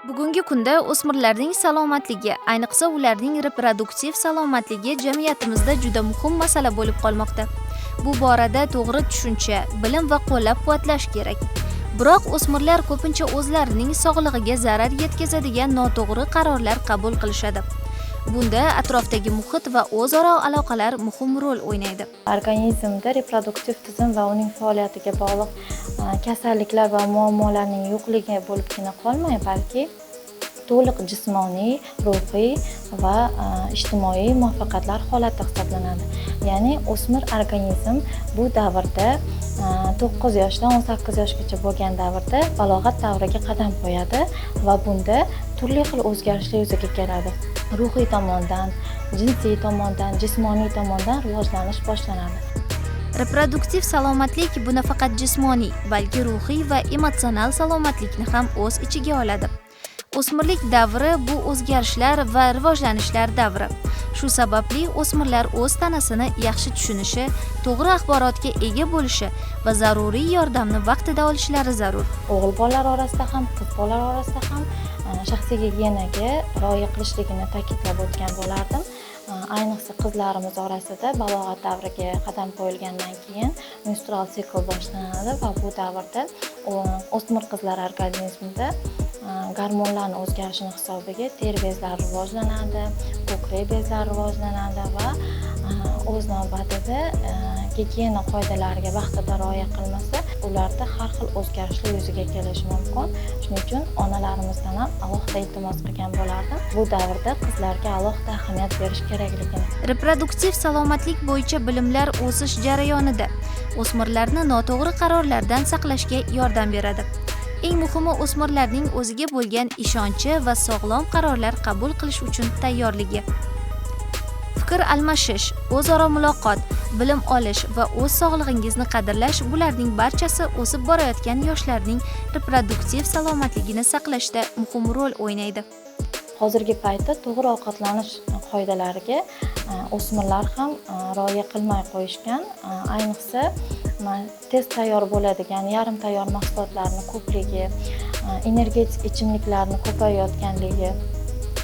Bugungi kunda o'smirlarning salomatligi, ayniqsa ularning reproduktiv salomatligi jamiyatimizda juda muhim masala bo'lib qolmoqda. Bu borada to'g'ri tushuncha, bilim va qo'llab-quvvatlash kerak. Biroq o'smirlar ko'pincha o'zlarining sog'lig'iga zarar yetkazadigan noto'g'ri qarorlar qabul qilishadi. Bunda atrofdagi muhit va o'zaro aloqalar muhim rol o'ynaydi. Organizmda reproduktiv tizim va uning faoliyatiga bog'liq kasalliklar va muammolarning yo'qligi bo'libgina qolmay, balki to'liq jismoniy, ruhiy va ijtimoiy muvaffaqiyatlar holati hisoblanadi. Ya'ni o'smir organizm bu davrda 9 yoshdan 18 yoshgacha bo'lgan davrda balog'at davriga qadam qo'yadi va bunda turli xil o'zgarishlar yuzaga keladi. Ruhiy tomondan, jinsiy tomondan, jismoniy tomondan rivojlanish boshlanadi. Reproduktiv salomatlik bu nafaqat jismoniy, balki ruhiy va emotsional salomatlikni ham o'z ichiga oladi. O'smirlik davri bu o'zgarishlar va rivojlanishlar davri. Shu sababli o'smirlar o'z tanasini yaxshi tushunishi, to'g'ri axborotga ega bo'lishi va zaruriy yordamni vaqtida olishlari zarur. O'g'il bolalar orasida ham, qiz bolalar orasida ham shaxsiy gigiyenaga rioya qilishligini ta'kidlab o'tgan bo'lardim. Ayniqsa qizlarimiz orasida balog'at davriga qadam qo'yilgandan keyin menstrual sikl boshlanadi va bu davrda o'smir qizlar organizmida gormonlarning o'zgarishini hisobiga teri bezlari rivojlanadi, ko'krak bezlari rivojlanadi va o'z navbatida gigiyena qoidalariga vaqtida rioya qilmasa, ularda har xil o'zgarishlar yuzaga kelishi mumkin. Shuning uchun onalarimizdan ham alohida iltimos qilgan bo'lardim. Bu davrda qizlarga alohida ahamiyat berish kerakligini. Reproduktiv salomatlik bo'yicha bilimlar o'sish jarayonida o'smirlarni noto'g'ri qarorlardan saqlashga yordam beradi. Eng muhimi o'smirlarning o'ziga bo'lgan ishonchi va sog'lom qarorlar qabul qilish uchun tayyorligi. Fikr almashish, o'zaro muloqot, bilim olish va o'z sog'lig'ingizni qadrlash bularning barchasi o'sib borayotgan yoshlarning reproduktiv salomatligini saqlashda muhim rol o'ynaydi. Hozirgi paytda to'g'ri ovqatlanish qoidalariga o'smirlar ham rioya qilmay qo'yishgan. Ayniqsa tez tayyor bo'ladigan yarim tayyor mahsulotlarning ko'pligi, energetik ichimliklarni ko'payayotganligi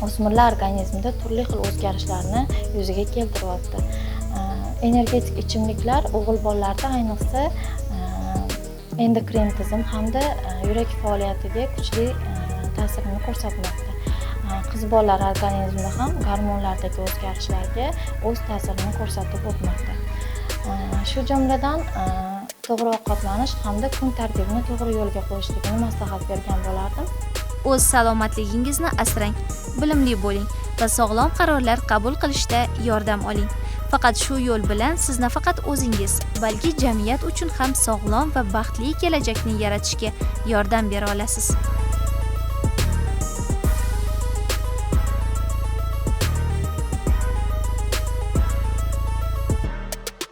o'smirlar organizmida turli xil o'zgarishlarni yuzaga keltiryapti. Energetik ichimliklar o'g'il bolalarda ayniqsa endokrin tizim hamda yurak faoliyatiga kuchli ta'sirini ko'rsatmoqda. Qiz bolalar organizmida ham gormonlardagi o'zgarishlarga o'z ta'sirini ko'rsatib o'tmoqda. Shu jumladan to'g'ri ovqatlanish hamda kun tartibini to'g'ri yo'lga qo'yishligini maslahat bergan bo'lardim. O'z salomatligingizni asrang, bilimli bo'ling va sog'lom qarorlar qabul qilishda yordam oling. Faqat shu yo'l bilan siz nafaqat o'zingiz, balki jamiyat uchun ham sog'lom va baxtli kelajakni yaratishga yordam bera olasiz.